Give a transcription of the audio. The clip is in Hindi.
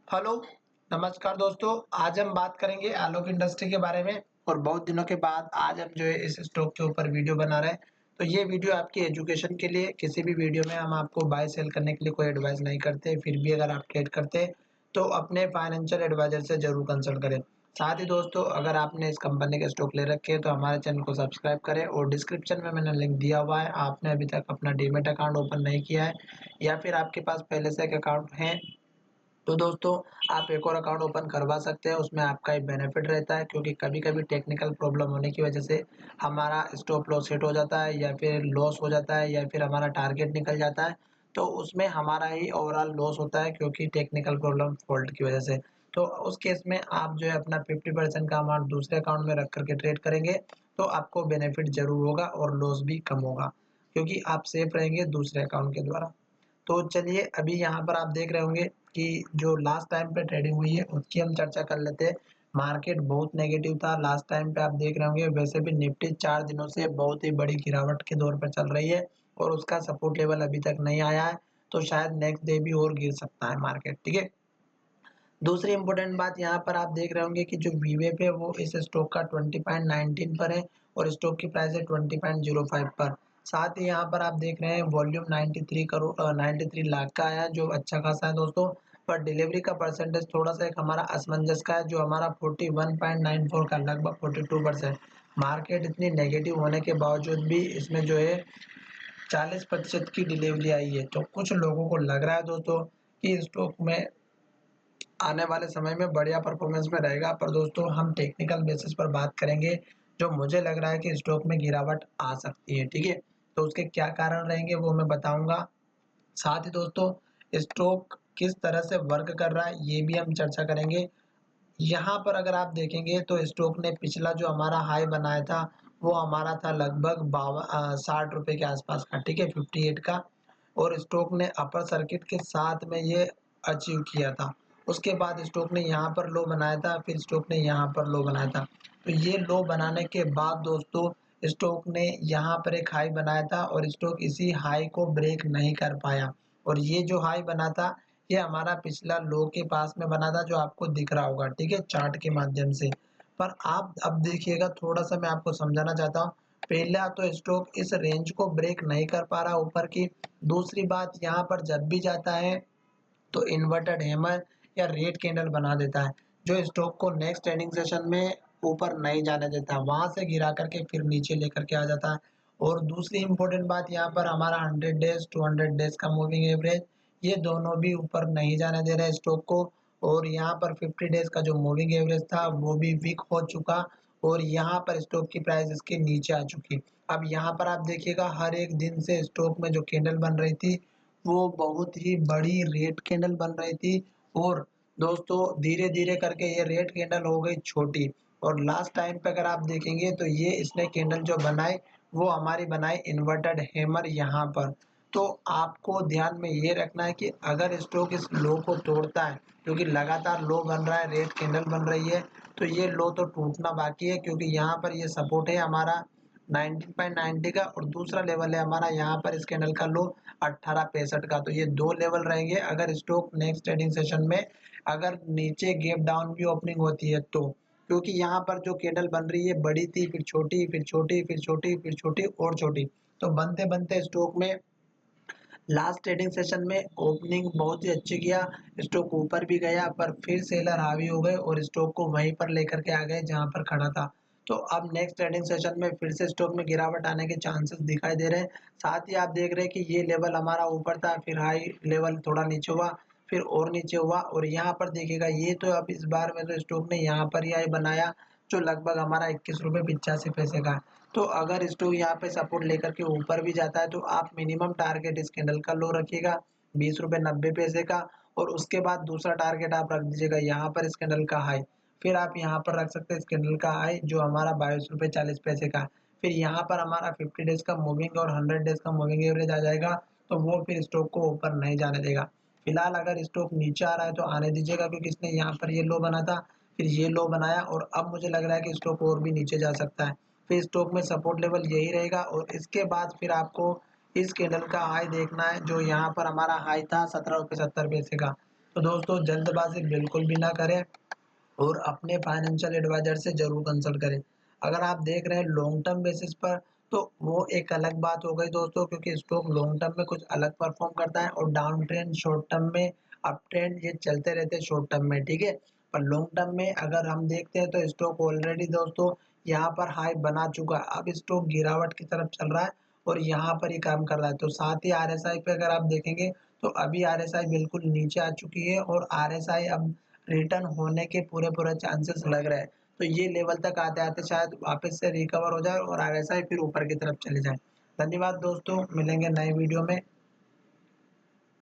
हेलो, नमस्कार दोस्तों। आज हम बात करेंगे आलोक इंडस्ट्री के बारे में और बहुत दिनों के बाद आज हम जो है इस स्टॉक के ऊपर वीडियो बना रहे हैं। तो ये वीडियो आपकी एजुकेशन के लिए, किसी भी वीडियो में हम आपको बाय सेल करने के लिए कोई एडवाइस नहीं करते। फिर भी अगर आप ट्रेड करते हैं तो अपने फाइनेंशियल एडवाइजर से जरूर कंसल्ट करें। साथ ही दोस्तों, अगर आपने इस कंपनी के स्टॉक ले रखे हैं तो हमारे चैनल को सब्सक्राइब करें और डिस्क्रिप्शन में मैंने लिंक दिया हुआ है। आपने अभी तक अपना डीमैट अकाउंट ओपन नहीं किया है या फिर आपके पास पहले से एक अकाउंट है तो दोस्तों आप एक और अकाउंट ओपन करवा सकते हैं। उसमें आपका ही बेनिफिट रहता है, क्योंकि कभी-कभी टेक्निकल प्रॉब्लम होने की वजह से हमारा स्टॉप लॉस हिट हो जाता है या फिर लॉस हो जाता है या फिर हमारा टारगेट निकल जाता है। तो उसमें हमारा ही ओवरऑल लॉस होता है, क्योंकि टेक्निकल प्रॉब्लम फॉल्ट की वजह से। तो उस केस में आप जो है अपना 50% का अमाउंट दूसरे अकाउंट में रख करके ट्रेड करेंगे तो आपको बेनिफिट ज़रूर होगा और लॉस भी कम होगा, क्योंकि आप सेफ रहेंगे दूसरे अकाउंट के द्वारा। तो चलिए, अभी यहाँ पर आप देख रहे होंगे कि जो लास्ट टाइम पे ट्रेडिंग हुई है उसकी हम चर्चा कर लेते हैं। मार्केट बहुत नेगेटिव था लास्ट टाइम पे, आप देख रहे होंगे। वैसे भी निफ्टी 4 दिनों से बहुत ही बड़ी गिरावट के दौर पर चल रही है और उसका सपोर्ट लेवल अभी तक नहीं आया है। तो शायद नेक्स्ट डे भी और गिर सकता है मार्केट, ठीक है। दूसरी इम्पोर्टेंट बात यहाँ पर आप देख रहे होंगे कि जो वीवेप है वो इस स्टॉक का 20.19 पर है और स्टॉक की प्राइस है 20.05 पर। साथ ही यहाँ पर आप देख रहे हैं वॉल्यूम 93 करोड़ 93 लाख का है, जो अच्छा खासा है दोस्तों। पर डिलीवरी का परसेंटेज थोड़ा सा एक हमारा असमंजस का है, जो हमारा 41.94 का, लगभग 42%। मार्केट इतनी नेगेटिव होने के बावजूद भी इसमें जो है 40% की डिलीवरी आई है। तो कुछ लोगों को लग रहा है दोस्तों कि स्टॉक में आने वाले समय में बढ़िया परफॉर्मेंस में रहेगा। पर दोस्तों हम टेक्निकल बेसिस पर बात करेंगे। जो मुझे लग रहा है कि स्टॉक में गिरावट आ सकती है, ठीक है। तो उसके क्या कारण रहेंगे वो मैं बताऊंगा। साथ ही दोस्तों, स्टॉक किस तरह से वर्क कर रहा है ये भी हम चर्चा करेंगे। यहाँ पर अगर आप देखेंगे तो स्टॉक ने पिछला जो हमारा हाई बनाया था वो हमारा था लगभग 60 रुपए के आसपास का, ठीक है, 58 का। और स्टॉक ने अपर सर्किट के साथ में ये अचीव किया था। उसके बाद स्टॉक ने यहाँ पर लो बनाया था, फिर स्टॉक ने यहाँ पर लो बनाया था। तो ये लो बनाने के बाद दोस्तों स्टॉक ने यहाँ पर एक हाई बनाया था और स्टॉक इसी हाई को ब्रेक नहीं कर पाया। और ये जो हाई बना था ये हमारा पिछला लो के पास में बना था, जो आपको दिख रहा होगा, ठीक है, चार्ट के माध्यम से। पर आप अब देखिएगा, थोड़ा सा मैं आपको समझाना चाहता हूँ। पहला तो स्टॉक इस रेंज को ब्रेक नहीं कर पा रहा ऊपर की। दूसरी बात, यहाँ पर जब भी जाता है तो इन्वर्टेड हैमर या रेड कैंडल बना देता है, जो स्टॉक को नेक्स्ट ट्रेडिंग सेशन में ऊपर नहीं जाने देता, वहां से गिरा करके फिर नीचे लेकर के आ जाता है। और दूसरी इंपॉर्टेंट बात, यहाँ पर हमारा 100 डेज 200 डेज का मूविंग एवरेज, ये दोनों भी ऊपर नहीं जाने दे रहे स्टॉक को। और यहाँ पर 50 डेज का जो मूविंग एवरेज था वो भी वीक हो चुका और यहाँ पर स्टॉक की प्राइस इसके नीचे आ चुकी। अब यहाँ पर आप देखिएगा, हर एक दिन से स्टॉक में जो कैंडल बन रही थी वो बहुत ही बड़ी रेड कैंडल बन रही थी। और दोस्तों धीरे धीरे करके ये रेड कैंडल हो गई छोटी। और लास्ट टाइम पे अगर आप देखेंगे तो ये इसने कैंडल जो बनाई वो हमारी बनाई इन्वर्टेड हैमर यहाँ पर। तो आपको ध्यान में ये रखना है कि अगर स्टॉक इस लो को तोड़ता है, क्योंकि लगातार लो बन रहा है, रेड कैंडल बन रही है, तो ये लो तो टूटना बाकी है, क्योंकि यहाँ पर ये सपोर्ट है हमारा 19.90 का और दूसरा लेवल है हमारा यहाँ पर इस कैंडल का लो 18.65 का। तो ये दो लेवल रहेंगे अगर स्टॉक नेक्स्ट ट्रेडिंग सेशन में अगर नीचे गैप डाउन भी ओपनिंग होती है तो। क्योंकि यहाँ पर जो कैंडल बन रही है बड़ी थी, फिर छोटी, फिर छोटी, फिर छोटी, फिर छोटी और छोटी। तो बनते बनते स्टॉक में लास्ट ट्रेडिंग सेशन में ओपनिंग बहुत ही अच्छी किया, स्टॉक ऊपर भी गया, पर फिर सेलर हावी हो गए और स्टॉक को वहीं पर लेकर के आ गए जहां पर खड़ा था। तो अब नेक्स्ट ट्रेडिंग सेशन में फिर से स्टॉक में गिरावट आने के चांसेस दिखाई दे रहे हैं। साथ ही आप देख रहे हैं कि ये लेवल हमारा ऊपर था, फिर हाई लेवल थोड़ा नीचे हुआ, फिर और नीचे हुआ और यहाँ पर देखिएगा ये तो अब इस बार में तो स्टॉक ने यहाँ पर ही हाई बनाया, जो लगभग हमारा 21 रुपये 85 पैसे का है। तो अगर स्टॉक यहाँ पे सपोर्ट लेकर के ऊपर भी जाता है तो आप मिनिमम टारगेट इस कैंडल का लो रखिएगा 20 रुपये 90 पैसे का। और उसके बाद दूसरा टारगेट आप रख दीजिएगा यहाँ पर इस कैंडल का हाई। फिर आप यहाँ पर रख सकते हैं इस कैंडल का हाई जो हमारा 22 रुपये 40 पैसे का है। फिर यहाँ पर हमारा 50 डेज का मूविंग और 100 डेज का मूविंग एवरेज आ जाएगा, तो वो फिर स्टॉक को ऊपर नहीं जाने देगा। फिलहाल अगर स्टॉक नीचे आ रहा है तो आने दीजिएगा, क्योंकि इसने यहाँ पर ये लो बना था, फिर ये लो बनाया और अब मुझे लग रहा है कि स्टॉक और भी नीचे जा सकता है। फिर स्टॉक में सपोर्ट लेवल यही रहेगा और इसके बाद फिर आपको इस कैंडल का हाई देखना है, जो यहाँ पर हमारा हाई था 17 रुपये 70 पैसे का। तो दोस्तों जल्दबाजी बिल्कुल भी ना करें और अपने फाइनेंशियल एडवाइजर से ज़रूर कंसल्ट करें। अगर आप देख रहे हैं लॉन्ग टर्म बेसिस पर तो वो एक अलग बात हो गई दोस्तों, क्योंकि स्टॉक लॉन्ग टर्म में कुछ अलग परफॉर्म करता है और डाउन ट्रेंड शॉर्ट टर्म में, अप ट्रेंड ये चलते रहते हैं शॉर्ट टर्म में, ठीक है। पर लॉन्ग टर्म में अगर हम देखते हैं तो स्टॉक ऑलरेडी दोस्तों यहाँ पर हाई बना चुका है। अब स्टॉक गिरावट की तरफ चल रहा है और यहाँ पर ही काम कर रहा है। तो साथ ही आरएसआई पे अगर आप देखेंगे तो अभी आरएसआई बिल्कुल नीचे आ चुकी है और आरएसआई अब रिटर्न होने के पूरे चांसेस लग रहे हैं। तो ये लेवल तक आते-आते शायद वापस से रिकवर हो जाए और आरएसआई फिर ऊपर की तरफ चले जाए। धन्यवाद दोस्तों, मिलेंगे नए वीडियो में।